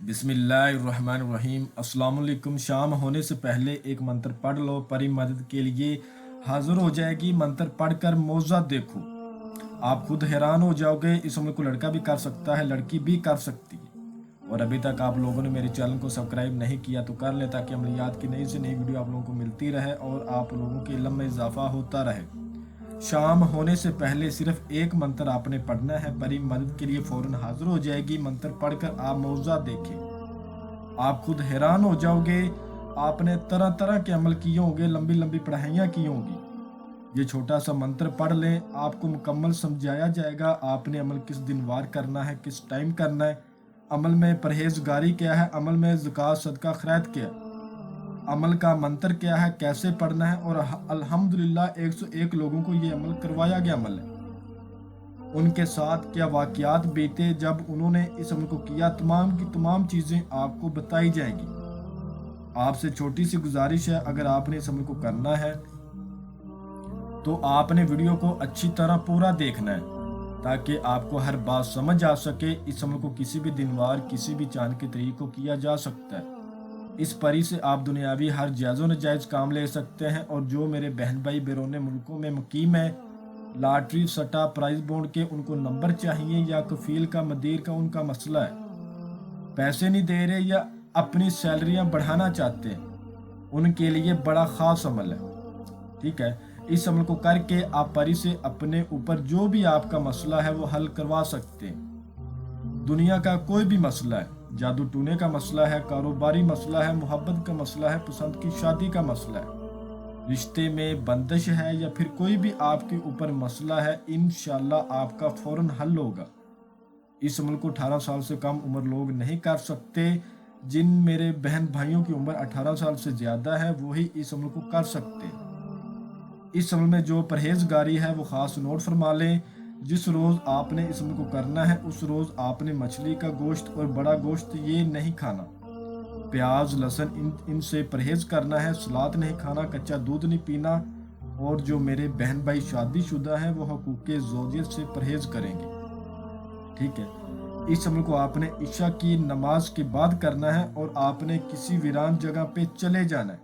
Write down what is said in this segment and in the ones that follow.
बिस्मिल्लाहिर्रहमानिर्रहीम। अस्सलाम वालेकुम। शाम होने से पहले एक मंत्र पढ़ लो, परी मदद के लिए हाजिर हो जाएगी। मंत्र पढ़कर मौजा देखो, आप खुद हैरान हो जाओगे। इस उम्र को लड़का भी कर सकता है, लड़की भी कर सकती है। और अभी तक आप लोगों ने मेरे चैनल को सब्सक्राइब नहीं किया तो कर लें, ताकि अमलियात की नई से नई वीडियो आप लोगों को मिलती रहे और आप लोगों के इल्म में इजाफा होता रहे। शाम होने से पहले सिर्फ एक मंत्र आपने पढ़ना है, परी मदद के लिए फौरन हाजिर हो जाएगी। मंत्र पढ़कर आप मौजा देखें, आप खुद हैरान हो जाओगे। आपने तरह तरह के अमल किए होंगे, लंबी लंबी पढ़ाइयाँ की होंगी। ये छोटा सा मंत्र पढ़ लें, आपको मुकम्मल समझाया जाएगा आपने अमल किस दिन वार करना है, किस टाइम करना है, अमल में परहेजगारी क्या है, अमल में ज़कात सदका खैरात क्या है, अमल का मंत्र क्या है, कैसे पढ़ना है। और अल्हम्दुलिल्लाह 101 लोगों को ये अमल करवाया गया अमल है। उनके साथ क्या वाक़यात बीते जब उन्होंने इस अमल को किया, तमाम की तमाम चीज़ें आपको बताई जाएंगी। आपसे छोटी सी गुजारिश है, अगर आपने इस अमल को करना है तो आपने वीडियो को अच्छी तरह पूरा देखना है, ताकि आपको हर बात समझ आ सके। इस अमल को किसी भी दिनवार, किसी भी चांद के तरीके को किया जा सकता है। इस परी से आप दुनियावी हर जायज़ नजायज़ काम ले सकते हैं। और जो मेरे बहन भाई बैरून मुल्कों में मुकीम है, लॉटरी सट्टा प्राइज बॉन्ड के उनको नंबर चाहिए, या कफील का मदीर का उनका मसला है, पैसे नहीं दे रहे या अपनी सैलरियां बढ़ाना चाहते हैं, उनके लिए बड़ा ख़ास अमल है। ठीक है, इस अमल को करके आप परी से अपने ऊपर जो भी आपका मसला है वो हल करवा सकते हैं। दुनिया का कोई भी मसला है, जादू टूने का मसला है, कारोबारी मसला है, मोहब्बत का मसला है, पसंद की शादी का मसला है, रिश्ते में बंदिश है, या फिर कोई भी आपके ऊपर मसला है, इंशाल्लाह आपका फौरन हल होगा। इस अमल को 18 साल से कम उम्र लोग नहीं कर सकते। जिन मेरे बहन भाइयों की उम्र 18 साल से ज़्यादा है वही इस अमल को कर सकते हैं। इस अमल में जो परहेजगारी है वो ख़ास नोट फरमा लें। जिस रोज़ आपने इस अमल को करना है उस रोज़ आपने मछली का गोश्त और बड़ा गोश्त ये नहीं खाना, प्याज लहसुन इनसे परहेज करना है, सलाद नहीं खाना, कच्चा दूध नहीं पीना। और जो मेरे बहन भाई शादीशुदा हैं वो हकूक़ ज़ौजियत से परहेज करेंगे। ठीक है, इस अमल को आपने इशा की नमाज के बाद करना है और आपने किसी वीरान जगह पे चले जाना है।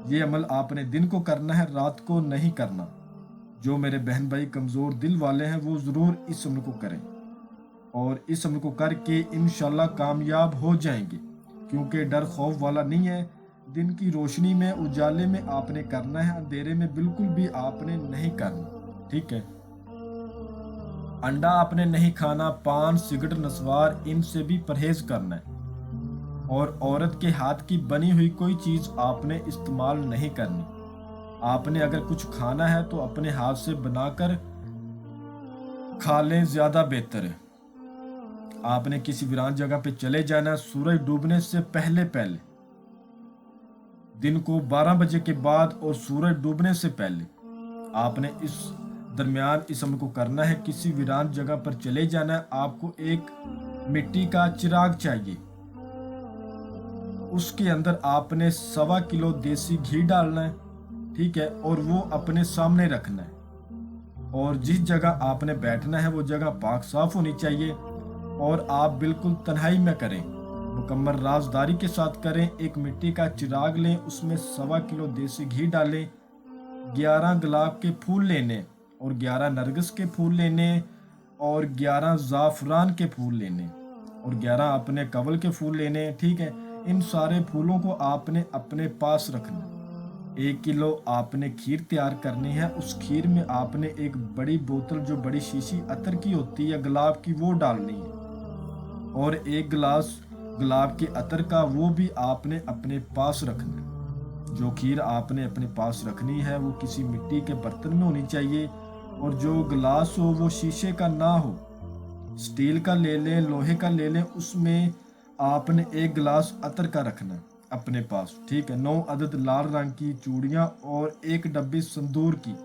ये अमल आपने दिन को करना है, रात को नहीं करना। जो मेरे बहन भाई कमज़ोर दिल वाले हैं वो ज़रूर इस अमल को करें, और इस अमल को करके इंशाल्लाह कामयाब हो जाएंगे। क्योंकि डर खौफ वाला नहीं है। दिन की रोशनी में, उजाले में आपने करना है, अंधेरे में बिल्कुल भी आपने नहीं करना। ठीक है, अंडा आपने नहीं खाना, पान सिगरेट नस्वार इनसे भी परहेज करना है। और औरत के हाथ की बनी हुई कोई चीज़ आपने इस्तेमाल नहीं करनी। आपने अगर कुछ खाना है तो अपने हाथ से बनाकर खा लें, ज़्यादा बेहतर है। आपने किसी वीरान जगह पे चले जाना सूरज डूबने से पहले पहले, दिन को 12 बजे के बाद और सूरज डूबने से पहले। आपने इस दरमियान इस अमल को करना है। किसी वीरान जगह पर चले जाना है, आपको एक मिट्टी का चिराग चाहिए, उसके अंदर आपने 1.25 किलो देसी घी डालना है। ठीक है, और वो अपने सामने रखना है। और जिस जगह आपने बैठना है वो जगह पाक साफ होनी चाहिए, और आप बिल्कुल तन्हाई में करें, मुकम्मल राजदारी के साथ करें। एक मिट्टी का चिराग लें, उसमें 1.25 किलो देसी घी डालें, 11 गुलाब के फूल लेने और 11 नरगिस के फूल लेने और 11 ज़ाफ़रान के फूल लेने और 11 अपने कवल के फूल लेने। ठीक है, इन सारे फूलों को आपने अपने पास रखना। 1 किलो आपने खीर तैयार करनी है। उस खीर में आपने एक बड़ी बोतल, जो बड़ी शीशी अतर की होती है गुलाब की, वो डालनी है। और 1 गिलास गुलाब के अतर का, वो भी आपने अपने पास रखना है। जो खीर आपने अपने पास रखनी है वो किसी मिट्टी के बर्तन में होनी चाहिए, और जो गिलास हो वो शीशे का ना हो, स्टील का ले लें, लोहे का ले लें। उसमें आपने 1 गिलास अतर का रखना अपने पास। ठीक है, 9 अदद लाल रंग की चूड़ियाँ और 1 डब्बी संदूर की।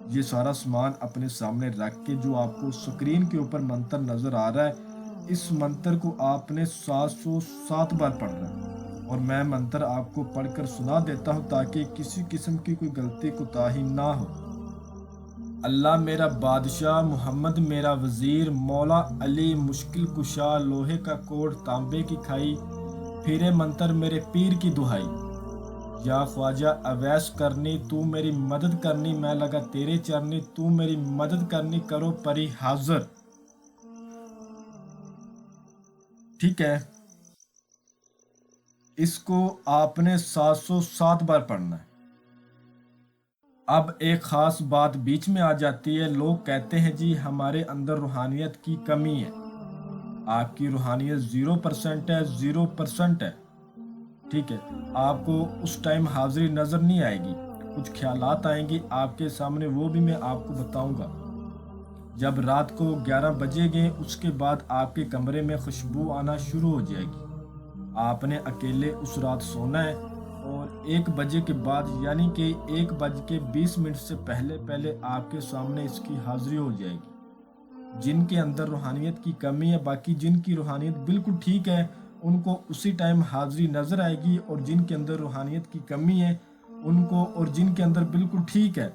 ये सारा सामान अपने सामने रख के, जो आपको स्क्रीन के ऊपर मंत्र नज़र आ रहा है, इस मंत्र को आपने 707 बार पढ़ना है। और मैं मंत्र आपको पढ़कर सुना देता हूँ ताकि किसी किस्म की कोई गलती कोताही ना हो। اللہ میرا بادشاہ، محمد میرا وزیر، مولا علی مشکل کشا، لوہے کا کوٹ تانبے کی کھائی، پھرے منتر میرے پیر کی دہائی، یا خواجہ اویس کرنی تو میری مدد کرنی، میں لگا تیرے چرنی تو میری مدد کرنی، کرو پری حاضر۔ ٹھیک ہے، اس کو آپ نے 707 بار پڑھنا ہے۔ اب ایک خاص بات بیچ میں آ جاتی ہے، لوگ کہتے ہیں جی ہمارے اندر روحانیت کی کمی ہے۔ آپ کی روحانیت 0% ہے، 0% ہے۔ ٹھیک ہے، آپ کو اس ٹائم حاضری نظر نہیں آئے گی، کچھ خیالات آئیں گے آپ کے سامنے، وہ بھی میں آپ کو بتاؤں گا۔ جب رات کو 11 بجے گے اس کے بعد آپ کے کمرے میں خوشبو آنا شروع ہو جائے گی۔ آپ نے اکیلے اس رات سونا ہے، اور 1 بجے کے بعد یعنی کہ 1:20 سے پہلے آپ کے سامنے اس کی حاضری ہو جائے گی۔ جن کے اندر روحانیت کی کمی ہے، باقی جن کی روحانیت بالکل ٹھیک ہے ان کو اسی ٹائم حاضری نظر آئے گی، اور جن کے اندر روحانیت کی کمی ہے ان کو، اور جن کے اندر بالکل ٹھیک ہے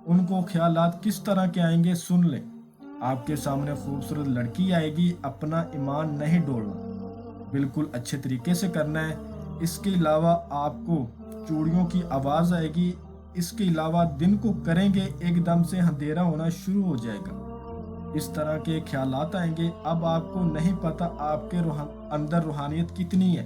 ان کو خیالات کس طرح کے آئیں گے سن لیں۔ آپ کے سامنے خوبصورت لڑکی آئے گی، اپنا ایمان نہیں ڈولنا، بالکل اچھے طریقے سے کرنا ہے۔ اس کے علاوہ آپ کو چوڑیوں کی آواز آئے گی، اس کے علاوہ دن کو کریں گے ایک دم سے اندھیرا ہونا شروع ہو جائے گا، اس طرح کے خیالات آئیں گے۔ اب آپ کو نہیں پتا آپ کے اندر روحانیت کتنی ہے،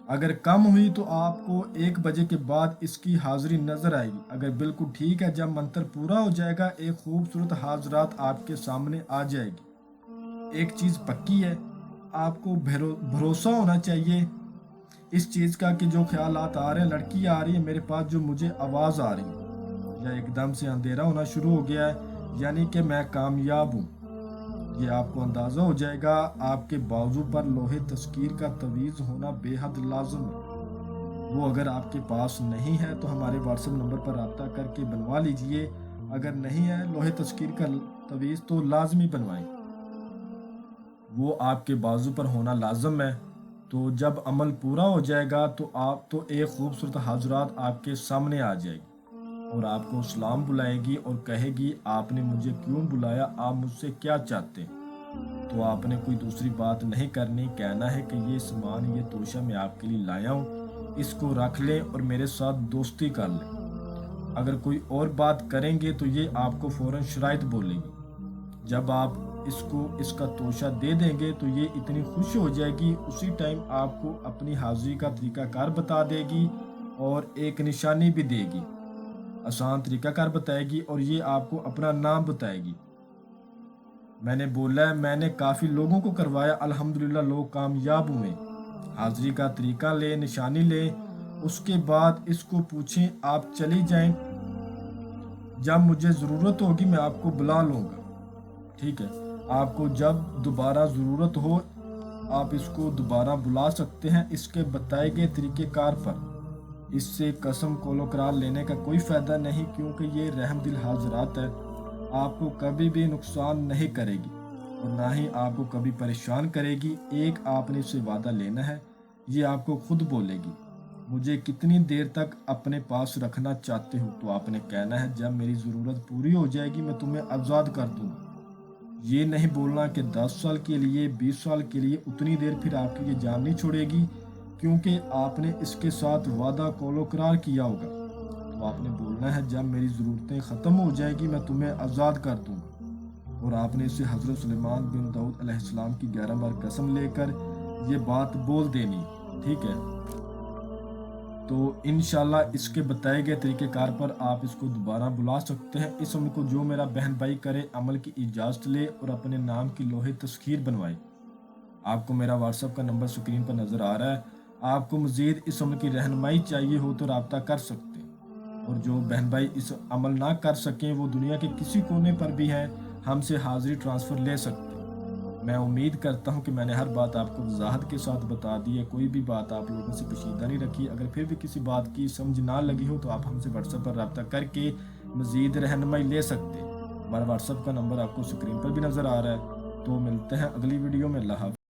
اگر کم ہوئی تو آپ کو 1 بجے کے بعد اس کی حاضری نظر آئے گی، اگر بالکل ٹھیک ہے جب منتر پورا ہو جائے گا ایک خوبصورت حاضرات آپ کے سامنے آ جائے گی۔ ایک چیز پکی ہے، آپ کو بھروسہ ہونا چاہیے اس چیز کا کہ جو خیالات آ رہے ہیں، لڑکی آ رہی ہے میرے پاس جو مجھے آواز آ رہی ہے، یا ایک دم سے اندھیرا ہونا شروع ہو گیا ہے، یعنی کہ میں کامیاب ہوں، یہ آپ کو اندازہ ہو جائے گا۔ آپ کے بازو پر لوہے تذکیر کا تعویذ ہونا بے حد لازم ہے، وہ اگر آپ کے پاس نہیں ہے تو ہمارے واٹس ایپ نمبر پر رابطہ کر کے بنوا لیجئے، اگر نہیں ہے لوہے تذکیر کا تعویذ تو لازمی بنوائیں، وہ آپ کے بازو پر ہونا لازم ہے۔ تو جب عمل پورا ہو جائے گا تو ایک خوبصورت حاضرات آپ کے سامنے آ جائے گی، اور آپ کو سلام بلائے گی اور کہے گی آپ نے مجھے کیوں بلایا، آپ مجھ سے کیا چاہتے ہیں؟ تو آپ نے کوئی دوسری بات نہیں کرنی، کہنا ہے کہ یہ سامان، یہ توشہ میں آپ کے لیے لایا ہوں، اس کو رکھ لیں اور میرے ساتھ دوستی کر لیں۔ اگر کوئی اور بات کریں گے تو یہ آپ کو فوراً شرائط بولے گی۔ جب آپ اس کا توشہ دے دیں گے تو یہ اتنی خوش ہو جائے گی، اسی ٹائم آپ کو اپنی حاضری کا طریقہ کار بتا دے گی اور ایک نشانی بھی دے گی، آسان طریقہ کار بتائے گی، اور یہ آپ کو اپنا نام بتائے گی۔ میں نے بولا ہے میں نے کافی لوگوں کو کروایا، الحمدللہ لوگ کامیاب ہوئے۔ حاضری کا طریقہ لے، نشانی لے، اس کے بعد اس کو پوچھیں آپ چلی جائیں، جب مجھے ضرورت ہوگی میں آپ کو بلا لوں گا۔ ٹھیک ہے، آپ کو جب دوبارہ ضرورت ہو آپ اس کو دوبارہ بلا سکتے ہیں اس کے بتائے گئے طریقہ کار پر۔ اس سے قسم کولو قرار لینے کا کوئی فائدہ نہیں، کیونکہ یہ رحم دل حاضرات ہے، آپ کو کبھی بھی نقصان نہیں کرے گی اور نہ ہی آپ کو کبھی پریشان کرے گی۔ ایک آپ نے اسے وعدہ لینا ہے، یہ آپ کو خود بولے گی مجھے کتنی دیر تک اپنے پاس رکھنا چاہتے ہو، تو آپ نے کہنا ہے جب میری ضرورت پوری ہو جائے گی میں تمہیں آزاد کر دوں گا۔ یہ نہیں بولنا کہ 10 سال کے لیے، 20 سال کے لیے، اتنی دیر پھر آپ کی یہ جان نہیں چھوڑے گی، کیونکہ آپ نے اس کے ساتھ وعدہ کولو قرار کیا ہوگا۔ تو آپ نے بولنا ہے جب میری ضرورتیں ختم ہو جائے گی میں تمہیں آزاد کر دوں گا، اور آپ نے اسے حضرت سلیمان بن داؤد علیہ السلام کی 11 بار قسم لے کر یہ بات بول دینی۔ ٹھیک ہے، تو انشاءاللہ اس کے بتائے گئے طریقہ کار پر آپ اس کو دوبارہ بلا سکتے ہیں۔ اس عمل کو جو میرا بہن بھائی کرے، عمل کی اجازت لے اور اپنے نام کی لوہے تذکیر بنوائے۔ آپ کو میرا واٹس ایپ کا نمبر سکرین پر نظر آ رہا ہے، آپ کو مزید اس عمل کی رہنمائی چاہیے ہو تو رابطہ کر سکتے ہیں، اور جو بہن بھائی اس عمل نہ کر سکیں وہ دنیا کے کسی کونے پر بھی ہیں، ہم سے حاضری ٹرانسفر لے سکتے ہیں۔ میں امید کرتا ہوں کہ میں نے ہر بات آپ کو وضاحت کے ساتھ بتا دی ہے، کوئی بھی بات آپ لوگوں سے پوشیدہ نہیں رکھی۔ اگر پھر بھی کسی بات کی سمجھ نہ لگی ہو تو آپ ہم سے واٹس ایپ پر رابطہ کر کے مزید رہنمائی لے سکتے ہیں۔ ہمارا واٹس ایپ کا نمبر آپ کو سکرین پر بھی نظر آ رہا ہے۔ تو ملتے ہیں اگلی ویڈیو میں، اللہ حافظ۔